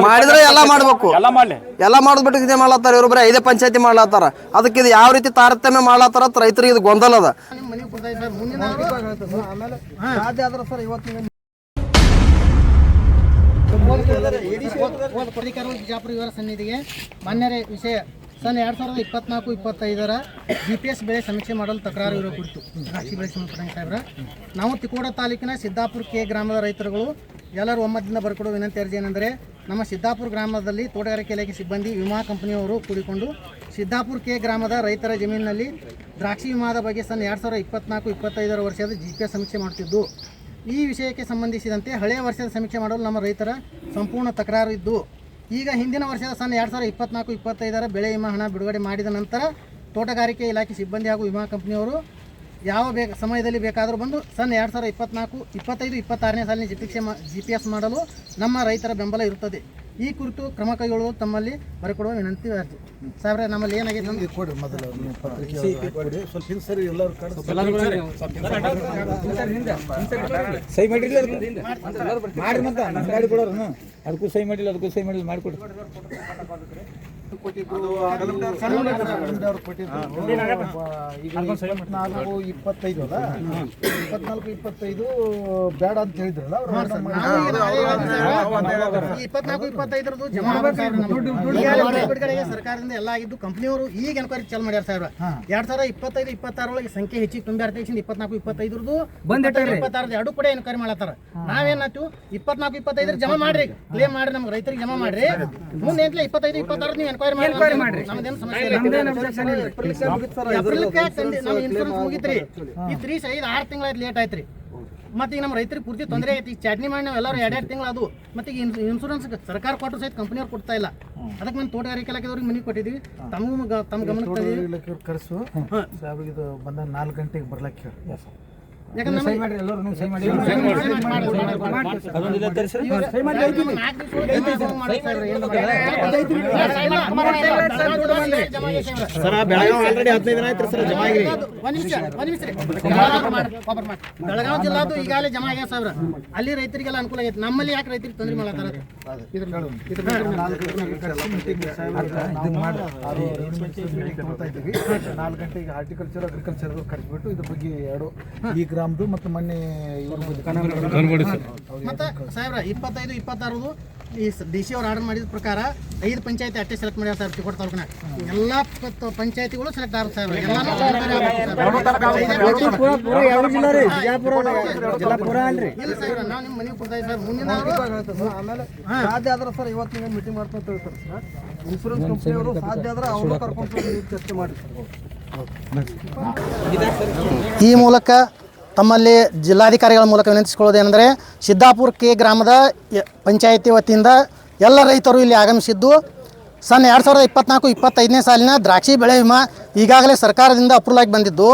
ಮಾಡಿದ್ರೆ ಎಲ್ಲ ಮಾಡ್ಬೇಕು, ಎಲ್ಲ ಮಾಡಿದ್ಬಿಟ್ಟು ಇದೇ ಮಾಡ್ಲತ್ತಾರ. ಇವ್ರು ಬರೀ 5 ಪಂಚಾಯತಿ ಮಾಡ್ಲತ್ತಾರ. ಅದಕ್ಕೆ ಇದು ಯಾವ ರೀತಿ ತಾರತಮ್ಯ ಮಾಡ್ಲತ್ತಾರ ಅಂತ ರೈತರಿಗೆ ಇದು ಗೊಂದಲ ಅದ. ಬಿಜಾಪುರ ಇವರ ಸನ್ನಿಧಿಗೆ ಮಾನ್ಯರೇ ವಿಷಯ ಸನ್ 2024-25 GPS ಬೆಳೆ ಸಮೀಕ್ಷೆ ಮಾಡಲು ತಕರಾರು ಇರೋ ಕುರಿತು ದ್ರಾಕ್ಷಿ ಬೆಳೆ ಸಂಬಂಧಪಟ್ಟ ಸಾಹೇಬ್ರ, ನಾವು ತಿಕೋಟ ತಾಲೂಕಿನ ಸಿದ್ದಾಪುರ ಕೆ ಗ್ರಾಮದ ರೈತರುಗಳು ಎಲ್ಲರೂ ಒಮ್ಮತದಿಂದ ಬರ್ಕೊಡೋ ವಿನಂತಿ ಅರ್ಜಿ ಏನೆಂದರೆ, ನಮ್ಮ ಸಿದ್ದಾಪುರ ಗ್ರಾಮದಲ್ಲಿ ತೋಟಗಾರಿಕೆ ಇಲಾಖೆ ಸಿಬ್ಬಂದಿ ವಿಮಾ ಕಂಪನಿಯವರು ಕೂಡಿಕೊಂಡು ಸಿದ್ದಾಪುರ ಕೆ ಗ್ರಾಮದ ರೈತರ ಜಮೀನಿನಲ್ಲಿ ದ್ರಾಕ್ಷಿ ವಿಮಾದ ಬಗ್ಗೆ ಸನ್ 2024-25 ವರ್ಷದ GPS ಸಮೀಕ್ಷೆ ಮಾಡುತ್ತಿದ್ದು, ಈ ವಿಷಯಕ್ಕೆ ಸಂಬಂಧಿಸಿದಂತೆ ಹಳೆಯ ವರ್ಷದ ಸಮೀಕ್ಷೆ ಮಾಡಲು ನಮ್ಮ ರೈತರ ಸಂಪೂರ್ಣ ತಕರಾರು ಇದ್ದು, ಈಗ ಹಿಂದಿನ ವರ್ಷದ ಸನ್ 2024-25 ಬೆಳೆ ವಿಮಾ ಹಣ ಬಿಡುಗಡೆ ಮಾಡಿದ ನಂತರ ತೋಟಗಾರಿಕೆ ಇಲಾಖೆ ಸಿಬ್ಬಂದಿ ಹಾಗೂ ವಿಮಾ ಕಂಪನಿಯವರು ಯಾವ ಸಮಯದಲ್ಲಿ ಬೇಕಾದರೂ ಬಂದು ಸನ್ 2024-25-26ನೇ ಸಾಲಿನ GPS ಮಾಡಲು ನಮ್ಮ ರೈತರ ಬೆಂಬಲ ಇರುತ್ತದೆ. ಈ ಕುರಿತು ಕ್ರಮ ಕೈಗೊಳ್ಳುವುದು ತಮ್ಮಲ್ಲಿ ಬರೆಕೊಡುವ ವಿನಂತಿ ಅರ್ಜಿ. ಸಾಹೇಬ್ರೆ, ನಮ್ಮಲ್ಲಿ ಏನಾಗಿದೆ ನಮಗೆ ಕೊಡಿ ಮೊದಲು ಸಹಿ ಮಾಡಿಲ್ಲ ಅದಕ್ಕೂ ಸಹಿ ಮಾಡಿಲ್ಲ ಮಾಡಿಕೊಡಿ. ಬೇಡ ಅಂತ ಹೇಳಿದ್ರಲ್ಲ, 24-25 ಜಮಾ ಬಿಡುಗಡೆಗೆ ಸರ್ಕಾರದಿಂದ ಎಲ್ಲ ಆಗಿದ್ದು ಕಂಪ್ನಿಯವರು ಈಗ ಎನ್ಕ್ವೈರಿ ಚಾಲು ಮಾಡ್ಯಾರ ಸಾಹೇಬ್ರ. 2025-26 ಒಳಗೆ ಸಂಖ್ಯೆ ಹೆಚ್ಚಿಗೆ ತುಂಬ್ಯಾರ 24-25 ಎರಡು ಕೂಡ ಎನ್ಕ್ವೈರಿ ಮಾಡತ್ತಾರ. ನಾವೇನಾಯ್ತು 24-25 ಜಮಾ ಮಾಡ್ರಿ, ಕ್ಲೇಮ್ ಮಾಡ್ರಿ, ನಮ್ಗೆ ರೈತರಿಗೆ ಜಮಾ ಮಾಡ್ರಿ. ಮುಂದೆ 25-26 ನೀವು ಎನ್ಕ್ವೈರಿ ಮಾಡ್ರಿ, ನಮ್ದೇನು ಸಮಸ್ಯೆ ಇಲ್ಲ. ನಮ್ಮ ಇನ್ಶೂರೆನ್ಸ್ ಮುಗಿತ್ರಿ, ಈ 3-5-6 ತಿಂಗಳಾಯ್ತು ಲೇಟ್ ಆಯ್ತ್ರಿ. ಮತ್ತೆ ಈಗ ನಮ್ಮ ರೈತರಿಗೆ ಪೂರ್ತಿ ತೊಂದರೆ ಐತಿ. ಚಟ್ನಿ ಮಾಡಿ ನಾವು ಎಲ್ಲರೂ 2 ತಿಂಗಳು ಅದು. ಮತ್ತೆ ಈಗ ಇನ್ಶೂರೆನ್ಸ್ ಸರ್ಕಾರ ಕೊಟ್ಟರು ಸಹಿತ ಕಂಪ್ನಿಯವ್ರು ಕೊಡ್ತಾ ಇಲ್ಲ. ಅದಕ್ಕೆ ನಾನು ತೋಟಗಾರಿಕೆ ಇಲಾಖೆದವ್ರಿಗೆ ಮನೆ ಕೊಟ್ಟಿದ್ದೀವಿ. ತಮ್ಮ ಗಮನಕ್ಕೆ ಕರೆಸು ಸಾಹೇಬ್ರಿಗೆ ಇದು ಬಂದ 4 ಗಂಟೆಗೆ ಬರ್ಲಕ್ಕೆ ಹೇಳಿ. ಯಾಕಂದ್ರೆ ಬೆಳಗಾವಿ ಜಿಲ್ಲಾದು ಈಗಾಗಲೇ ಜಮಾ ಆಗ್ಯಾವ ಸಾಹೇಬ್ರ. ಅಲ್ಲಿ ರೈತರಿಗೆಲ್ಲ ಅನುಕೂಲ ಆಗೈತೆ. ನಮ್ಮಲ್ಲಿ ಯಾಕೆ ರೈತರಿಗೆ ತೊಂದರೆ ಮಾಡತ್ತಾರ? 4 ಗಂಟೆಗೆ ಹಾರ್ಟಿಕಲ್ಚರ್ ಅಗ್ರಿಕಲ್ಚರ್ ಕರೆಸ್ಬಿಟ್ಟು ಇದ್ರ ಬಗ್ಗೆ ಈ ಗ್ರಾಮದು ಮತ್ತು ಮೊನ್ನೆ ಮತ್ತೆ ಸಾಹೇಬ್ರ 25-26 ಈ DC ಅವ್ರು ಆರ್ಡರ್ ಮಾಡಿದ ಪ್ರಕಾರ 5 ಪಂಚಾಯತಿ ಅಷ್ಟೇ ಸೆಲೆಕ್ಟ್ ಮಾಡ್ಯಾರ ಸಾಹೇಬ್ರ. ತಿಕೋಟ ತಾಲೂಕಿನ ಎಲ್ಲ ಪಂಚಾಯತಿಗಳು ಸೆಲೆಕ್ಟ್ ಆಗ ಸಾಹೇಬ್ರ. ಇಲ್ಲ ಸಾಹೇಬ್ರ, ನಾವು ನಿಮ್ಮ ಮನೆಗೆ ಕೊಡ್ತಾ ಇದ್ದೀವಿ ಸರ್. ಮುಂದಿನ ಆಮೇಲೆ ಸಾಧ್ಯ ಆದ್ರೆ ಸರ್ ಇವತ್ತು ಮೀಟಿಂಗ್ ಮಾಡ್ತಾ ಹೇಳ್ತಾರೆ ಸರ್. ಇನ್ಶೂರೆನ್ಸ್ ಕಂಪ್ನಿಯವರು ಸಾಧ್ಯ ಆದ್ರೆ ಅವರು ಕರ್ಕೊಂಡು ಚರ್ಚೆ ಮಾಡಿ. ಈ ಮೂಲಕ ತಮ್ಮಲ್ಲಿ ಜಿಲ್ಲಾಧಿಕಾರಿಗಳ ಮೂಲಕ ವಿನಂತಿಸಿಕೊಳ್ಳೋದೇನೆಂದರೆ, ಸಿದ್ದಾಪುರ ಕೆ ಗ್ರಾಮದ ಪಂಚಾಯಿತಿ ವತಿಯಿಂದ ಎಲ್ಲ ರೈತರು ಇಲ್ಲಿ ಆಗಮಿಸಿದ್ದು ಸನ್ 2024-25ನೇ ಸಾಲಿನ ದ್ರಾಕ್ಷಿ ಬೆಳೆ ವಿಮಾ ಈಗಾಗಲೇ ಸರ್ಕಾರದಿಂದ ಅಪ್ರೂವಲ್ ಆಗಿ ಬಂದಿದ್ದು,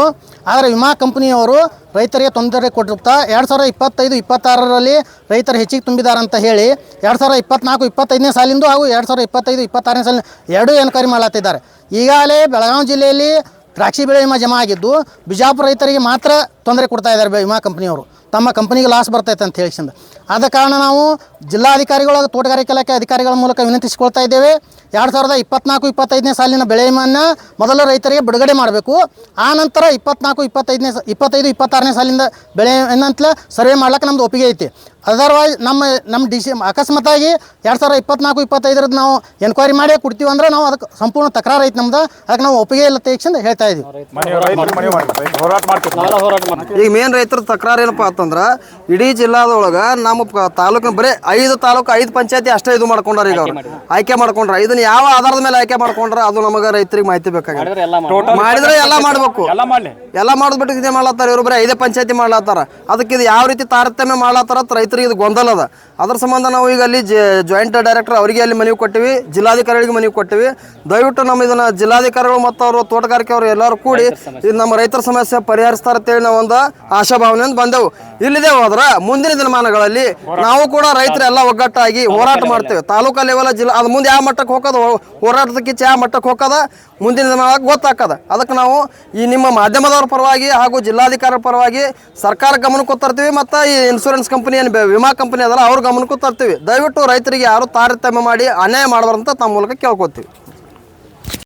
ಆದರೆ ವಿಮಾ ಕಂಪನಿಯವರು ರೈತರಿಗೆ ತೊಂದರೆ ಕೊಟ್ಟಿರ್ತಾ 2025-26ರಲ್ಲಿ ರೈತರು ಹೆಚ್ಚಿಗೆ ತುಂಬಿದ್ದಾರೆ ಅಂತ ಹೇಳಿ 2024-25ನೇ ಸಾಲಿಂದು ಹಾಗೂ 2025-26ನೇ ಸಾಲಿನ ಎರಡೂ ಎನ್ಕ್ವೈರಿ ಮಾಡತ್ತಿದ್ದಾರೆ. ಈಗಾಗಲೇ ಬೆಳಗಾವಿ ಜಿಲ್ಲೆಯಲ್ಲಿ ದ್ರಾಕ್ಷಿ ಬೆಳೆ ವಿಮಾ ಜಮಾ ಆಗಿದ್ದು, ಬಿಜಾಪುರ ರೈತರಿಗೆ ಮಾತ್ರ ತೊಂದರೆ ಕೊಡ್ತಾ ಇದ್ದಾರೆ ವಿಮಾ ಕಂಪ್ನಿಯವರು. ತಮ್ಮ ಕಂಪನಿಗೆ ಲಾಸ್ ಬರ್ತೈತೆ ಅಂತ ಹೇಳಿಸಿಂದ ಆದ ಕಾರಣ ನಾವು ಜಿಲ್ಲಾಧಿಕಾರಿಗಳ ತೋಟಗಾರಿಕೆ ಇಲಾಖೆ ಅಧಿಕಾರಿಗಳ ಮೂಲಕ ವಿನಂತಿಸಿಕೊಳ್ತಾ ಇದ್ದೇವೆ. 2024-25ನೇ ಸಾಲಿನ ಬೆಳೆ ವಿಮಾನ ಮೊದಲು ರೈತರಿಗೆ ಬಿಡುಗಡೆ ಮಾಡಬೇಕು. ಆ ನಂತರ 25-26ನೇ ಸಾಲಿನ ಬೆಳೆ ಏನಂತಲೇ ಸರ್ವೆ ಮಾಡ್ಲಿಕ್ಕೆ ನಮ್ಮದು ಒಪ್ಪಿಗೆ ಐತಿ. ಅದರ್ವೈಸ್ ನಮ್ಮ DC ಅಕಸ್ಮಾತಾಗಿ 2024-25 ನಾವು ಎನ್ಕ್ವೈರಿ ಮಾಡಿ ಕೊಡ್ತೀವಿ ಅಂದ್ರೆ ನಾವು ಅದಕ್ಕೆ ಸಂಪೂರ್ಣ ತಕರಾರು ಐತಿ ನಮ್ದು. ಅದಕ್ಕೆ ನಾವು ಒಪ್ಪಿಗೆ ಇಲ್ಲ ತೆಗೆಸಿಂದ ಹೇಳ್ತಾ ಇದ್ದೀವಿ. ಈಗ ಮೇನ್ ರೈತರ ತಕರಾರು ಏನಪ್ಪ ಅಂತಂದ್ರೆ, ಇಡೀ ಜಿಲ್ಲಾದೊಳಗೆ ನಮ್ಮ ತಾಲೂಕಿನ ಬರೀ 5 ತಾಲೂಕು 5 ಪಂಚಾಯತಿ ಅಷ್ಟೇ ಇದು ಮಾಡ್ಕೊಂಡ್ರ. ಈಗ ಅವ್ರು ಆಯ್ಕೆ ಮಾಡ್ಕೊಂಡ್ರ. ಇದನ್ನ ಯಾವ ಆಧಾರದ ಮೇಲೆ ಆಯ್ಕೆ ಮಾಡ್ಕೊಂಡ್ರ ಅದು ನಮಗೆ ರೈತರಿಗೆ ಮಾಹಿತಿ ಬೇಕಾಗಿದೆ. ಮಾಡಿದ್ರೆ ಎಲ್ಲ ಮಾಡ್ಬೇಕು, ಎಲ್ಲ ಮಾಡಿದ್ಬಿಟ್ಟು ಇದೇ ಮಾಡ್ಲತ್ತಾರ. ಇವ್ರು ಬರೀ 5 ಪಂಚಾಯತಿ ಮಾಡ್ಲತ್ತಾರ. ಅದಕ್ಕೆ ಇದು ಯಾವ ರೀತಿ ತಾರತಮ್ಯ ಮಾಡ್ಲತ್ತಾರ ಅಂತ ರೈತರಿಗೆ ಇದು ಗೊಂದಲ ಅದ. ಅದ್ರ ಸಂಬಂಧ ನಾವು ಈಗ ಅಲ್ಲಿ ಜಾಯಿಂಟ್ ಡೈರೆಕ್ಟರ್ ಅವರಿಗೆ ಅಲ್ಲಿ ಮನವಿ ಕೊಟ್ಟಿವಿ, ಜಿಲ್ಲಾಧಿಕಾರಿಗಳಿಗೆ ಮನವಿ ಕೊಟ್ಟಿವಿ. ದಯವಿಟ್ಟು ನಮ್ಮ ಇದನ್ನ ಜಿಲ್ಲಾಧಿಕಾರಿಗಳು ಮತ್ತು ಅವರು ತೋಟಗಾರಿಕೆ ಅವರು ಎಲ್ಲರೂ ಕೂಡಿ ಇದು ನಮ್ಮ ರೈತರ ಸಮಸ್ಯೆ ಪರಿಹರಿಸ್ತಾರೆ ಅಂತೇಳಿ ನಾವು ಒಂದು ಆಶಾಭಾವನೆಯಿಂದ ಬಂದೆವು. ಇಲ್ಲಿದೆ ಹೋದ್ರೆ ಮುಂದಿನ ದಿನಮಾನಗಳಲ್ಲಿ ಮಾಡ್ತೀವಿ. ನಾವು ಕೂಡ ರೈತರೆಲ್ಲ ಒಗ್ಗಟ್ಟಾಗಿ ಹೋರಾಟ ಮಾಡ್ತೇವೆ. ತಾಲೂಕಾ ಲೆವೆಲ್ ಜಿಲ್ಲಾ ಅದು ಮುಂದೆ ಯಾವ ಮಟ್ಟಕ್ಕೆ ಹೋಗೋದು ಹೋರಾಟದಕ್ಕೆ ಯಾವ ಮಟ್ಟಕ್ಕೆ ಹೋಗೋದ ಮುಂದಿನ ದಿನದಾಗ ಗೊತ್ತಾಗ್ತದ. ಅದಕ್ಕೆ ನಾವು ಈ ನಿಮ್ಮ ಮಾಧ್ಯಮದವ್ರ ಪರವಾಗಿ ಹಾಗೂ ಜಿಲ್ಲಾಧಿಕಾರಿ ಪರವಾಗಿ ಸರ್ಕಾರ ಗಮನಕ್ಕೂ ತರ್ತೀವಿ ಮತ್ತು ಈ ಇನ್ಶೂರೆನ್ಸ್ ಕಂಪನಿ ಏನು ವಿಮಾ ಕಂಪನಿ ಅದಲ್ಲ ಅವ್ರ ಗಮನಕ್ಕೂ ತರ್ತೀವಿ. ದಯವಿಟ್ಟು ರೈತರಿಗೆ ಯಾರು ತಾರತಮ್ಯ ಮಾಡಿ ಅನ್ಯಾಯ ಮಾಡಬಾರ್ದು ಅಂತ ತಮ್ಮ ಮೂಲಕ ಕೇಳ್ಕೊತೀವಿ.